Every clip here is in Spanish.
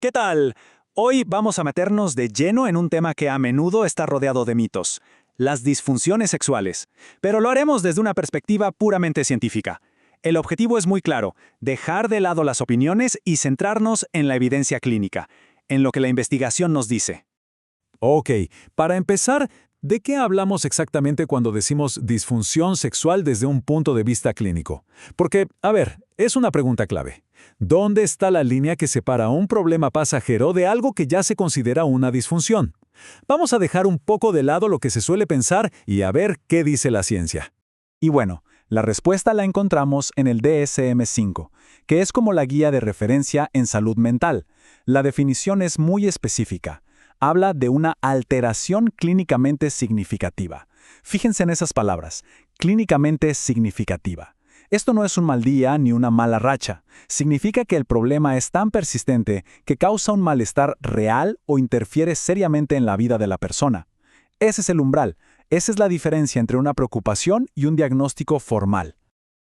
¿Qué tal? Hoy vamos a meternos de lleno en un tema que a menudo está rodeado de mitos, las disfunciones sexuales, pero lo haremos desde una perspectiva puramente científica. El objetivo es muy claro, dejar de lado las opiniones y centrarnos en la evidencia clínica, en lo que la investigación nos dice. Ok, para empezar, ¿de qué hablamos exactamente cuando decimos disfunción sexual desde un punto de vista clínico? Porque, a ver, es una pregunta clave. ¿Dónde está la línea que separa un problema pasajero de algo que ya se considera una disfunción? Vamos a dejar un poco de lado lo que se suele pensar y a ver qué dice la ciencia. Y bueno, la respuesta la encontramos en el DSM-5, que es como la guía de referencia en salud mental. La definición es muy específica. Habla de una alteración clínicamente significativa. Fíjense en esas palabras, clínicamente significativa. Esto no es un mal día ni una mala racha. Significa que el problema es tan persistente que causa un malestar real o interfiere seriamente en la vida de la persona. Ese es el umbral. Esa es la diferencia entre una preocupación y un diagnóstico formal.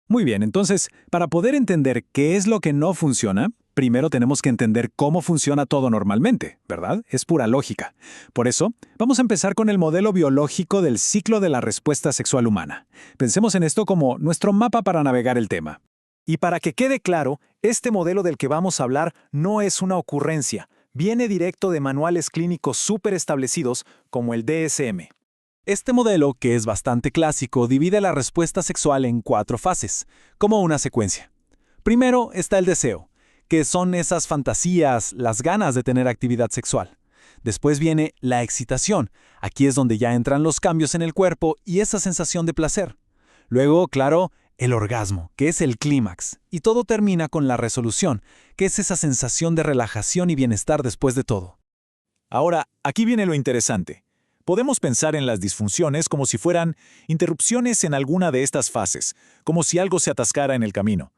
Muy bien, entonces, para poder entender qué es lo que no funciona, primero tenemos que entender cómo funciona todo normalmente, ¿verdad? Es pura lógica. Por eso, vamos a empezar con el modelo biológico del ciclo de la respuesta sexual humana. Pensemos en esto como nuestro mapa para navegar el tema. Y para que quede claro, este modelo del que vamos a hablar no es una ocurrencia. Viene directo de manuales clínicos súper establecidos como el DSM. Este modelo, que es bastante clásico, divide la respuesta sexual en 4 fases, como una secuencia. Primero está el deseo, que son esas fantasías, las ganas de tener actividad sexual. Después viene la excitación, aquí es donde ya entran los cambios en el cuerpo y esa sensación de placer. Luego, claro, el orgasmo, que es el clímax, y todo termina con la resolución, que es esa sensación de relajación y bienestar después de todo. Ahora, aquí viene lo interesante. Podemos pensar en las disfunciones como si fueran interrupciones en alguna de estas fases, como si algo se atascara en el camino.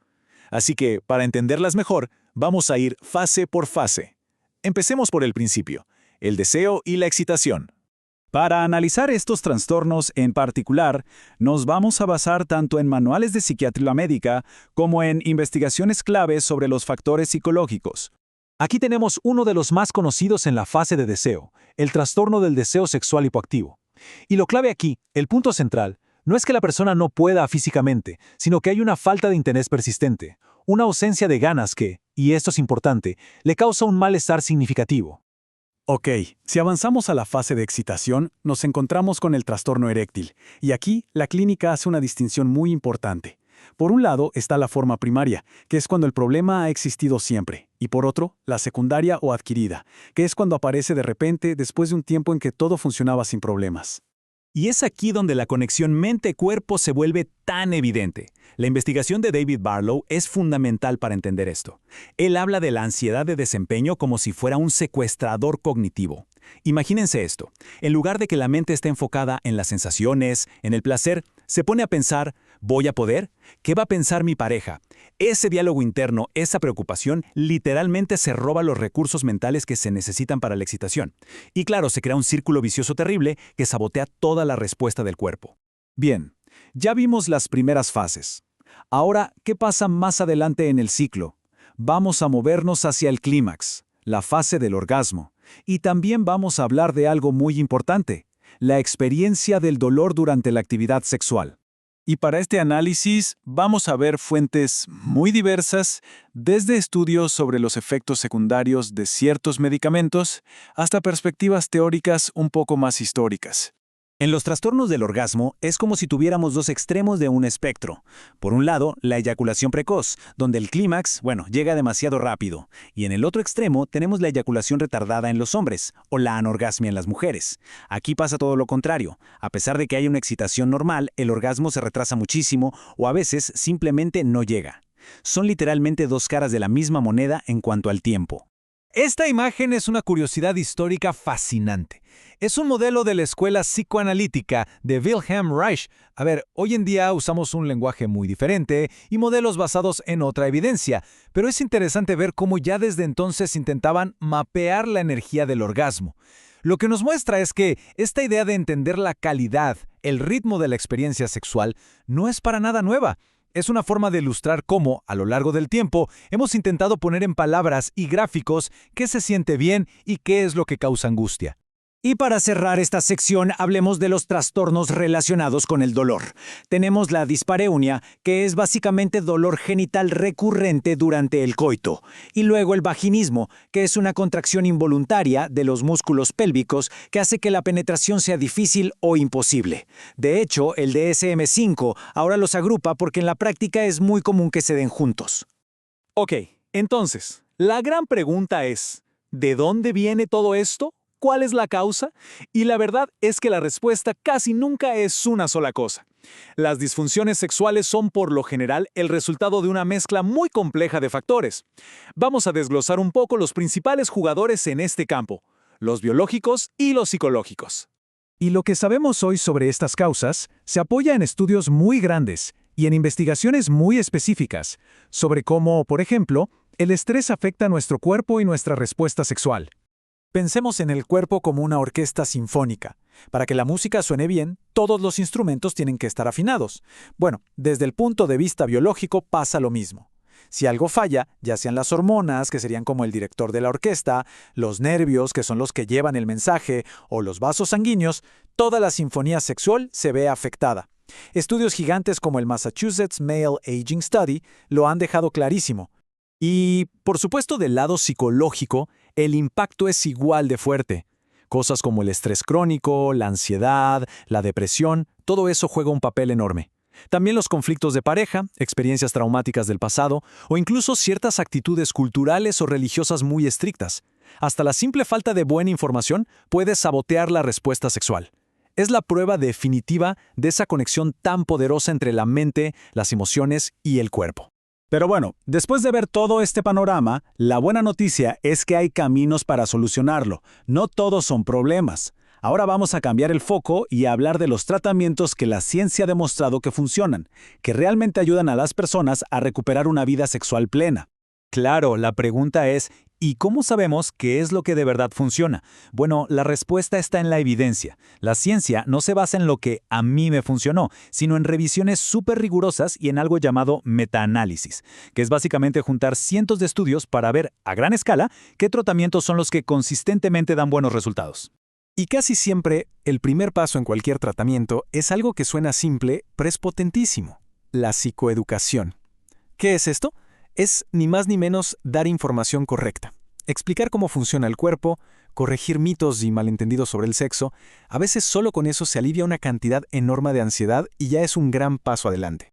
Así que, para entenderlas mejor, vamos a ir fase por fase. Empecemos por el principio, el deseo y la excitación. Para analizar estos trastornos en particular, nos vamos a basar tanto en manuales de psiquiatría médica como en investigaciones claves sobre los factores psicológicos. Aquí tenemos uno de los más conocidos en la fase de deseo, el trastorno del deseo sexual hipoactivo. Y lo clave aquí, el punto central, no es que la persona no pueda físicamente, sino que hay una falta de interés persistente, una ausencia de ganas que, y esto es importante, le causa un malestar significativo. Ok, si avanzamos a la fase de excitación, nos encontramos con el trastorno eréctil, y aquí la clínica hace una distinción muy importante. Por un lado está la forma primaria, que es cuando el problema ha existido siempre, y por otro, la secundaria o adquirida, que es cuando aparece de repente después de un tiempo en que todo funcionaba sin problemas. Y es aquí donde la conexión mente-cuerpo se vuelve tan evidente. La investigación de David Barlow es fundamental para entender esto. Él habla de la ansiedad de desempeño como si fuera un secuestrador cognitivo. Imagínense esto. En lugar de que la mente esté enfocada en las sensaciones, en el placer, se pone a pensar, ¿voy a poder? ¿Qué va a pensar mi pareja? Ese diálogo interno, esa preocupación, literalmente se roba los recursos mentales que se necesitan para la excitación. Y claro, se crea un círculo vicioso terrible que sabotea toda la respuesta del cuerpo. Bien, ya vimos las primeras fases. Ahora, ¿qué pasa más adelante en el ciclo? Vamos a movernos hacia el clímax, la fase del orgasmo. Y también vamos a hablar de algo muy importante, la experiencia del dolor durante la actividad sexual. Y para este análisis vamos a ver fuentes muy diversas, desde estudios sobre los efectos secundarios de ciertos medicamentos hasta perspectivas teóricas un poco más históricas. En los trastornos del orgasmo es como si tuviéramos dos extremos de un espectro. Por un lado, la eyaculación precoz, donde el clímax, llega demasiado rápido. Y en el otro extremo tenemos la eyaculación retardada en los hombres, o la anorgasmia en las mujeres. Aquí pasa todo lo contrario. A pesar de que hay una excitación normal, el orgasmo se retrasa muchísimo o a veces simplemente no llega. Son literalmente dos caras de la misma moneda en cuanto al tiempo. Esta imagen es una curiosidad histórica fascinante. Es un modelo de la escuela psicoanalítica de Wilhelm Reich. A ver, hoy en día usamos un lenguaje muy diferente y modelos basados en otra evidencia, pero es interesante ver cómo ya desde entonces intentaban mapear la energía del orgasmo. Lo que nos muestra es que esta idea de entender la calidad, el ritmo de la experiencia sexual, no es para nada nueva. Es una forma de ilustrar cómo, a lo largo del tiempo, hemos intentado poner en palabras y gráficos qué se siente bien y qué es lo que causa angustia. Y para cerrar esta sección, hablemos de los trastornos relacionados con el dolor. Tenemos la dispareunia, que es básicamente dolor genital recurrente durante el coito. Y luego el vaginismo, que es una contracción involuntaria de los músculos pélvicos que hace que la penetración sea difícil o imposible. De hecho, el DSM-5 ahora los agrupa porque en la práctica es muy común que se den juntos. Ok, entonces, la gran pregunta es, ¿de dónde viene todo esto? ¿Cuál es la causa? Y la verdad es que la respuesta casi nunca es una sola cosa. Las disfunciones sexuales son por lo general el resultado de una mezcla muy compleja de factores. Vamos a desglosar un poco los principales jugadores en este campo, los biológicos y los psicológicos. Y lo que sabemos hoy sobre estas causas se apoya en estudios muy grandes y en investigaciones muy específicas sobre cómo, por ejemplo, el estrés afecta a nuestro cuerpo y nuestra respuesta sexual. Pensemos en el cuerpo como una orquesta sinfónica. Para que la música suene bien, todos los instrumentos tienen que estar afinados. Bueno, desde el punto de vista biológico pasa lo mismo. Si algo falla, ya sean las hormonas, que serían como el director de la orquesta, los nervios, que son los que llevan el mensaje, o los vasos sanguíneos, toda la sinfonía sexual se ve afectada. Estudios gigantes como el Massachusetts Male Aging Study lo han dejado clarísimo. Y, por supuesto, del lado psicológico, el impacto es igual de fuerte. Cosas como el estrés crónico, la ansiedad, la depresión, todo eso juega un papel enorme. También los conflictos de pareja, experiencias traumáticas del pasado, o incluso ciertas actitudes culturales o religiosas muy estrictas. Hasta la simple falta de buena información puede sabotear la respuesta sexual. Es la prueba definitiva de esa conexión tan poderosa entre la mente, las emociones y el cuerpo. Pero bueno, después de ver todo este panorama, la buena noticia es que hay caminos para solucionarlo. No todos son problemas. Ahora vamos a cambiar el foco y a hablar de los tratamientos que la ciencia ha demostrado que funcionan, que realmente ayudan a las personas a recuperar una vida sexual plena. Claro, la pregunta es, ¿y cómo sabemos qué es lo que de verdad funciona? Bueno, la respuesta está en la evidencia. La ciencia no se basa en lo que a mí me funcionó, sino en revisiones súper rigurosas y en algo llamado metaanálisis, que es básicamente juntar cientos de estudios para ver, a gran escala, qué tratamientos son los que consistentemente dan buenos resultados. Y casi siempre, el primer paso en cualquier tratamiento es algo que suena simple, pero es potentísimo: la psicoeducación. ¿Qué es esto? Es ni más ni menos dar información correcta, explicar cómo funciona el cuerpo, corregir mitos y malentendidos sobre el sexo. A veces solo con eso se alivia una cantidad enorme de ansiedad y ya es un gran paso adelante.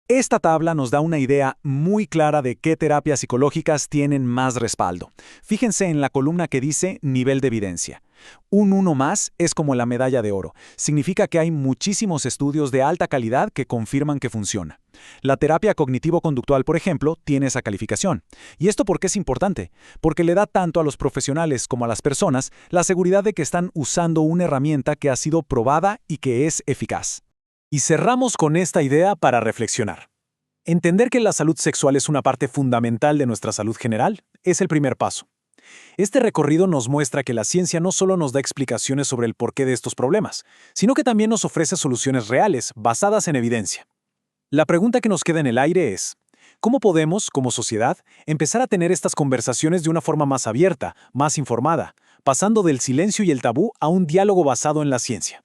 Esta tabla nos da una idea muy clara de qué terapias psicológicas tienen más respaldo. Fíjense en la columna que dice nivel de evidencia. Un 1 más es como la medalla de oro. Significa que hay muchísimos estudios de alta calidad que confirman que funciona. La terapia cognitivo-conductual, por ejemplo, tiene esa calificación. ¿Y esto por qué es importante? Porque le da tanto a los profesionales como a las personas la seguridad de que están usando una herramienta que ha sido probada y que es eficaz. Y cerramos con esta idea para reflexionar. Entender que la salud sexual es una parte fundamental de nuestra salud general es el primer paso. Este recorrido nos muestra que la ciencia no solo nos da explicaciones sobre el porqué de estos problemas, sino que también nos ofrece soluciones reales, basadas en evidencia. La pregunta que nos queda en el aire es, ¿cómo podemos, como sociedad, empezar a tener estas conversaciones de una forma más abierta, más informada, pasando del silencio y el tabú a un diálogo basado en la ciencia?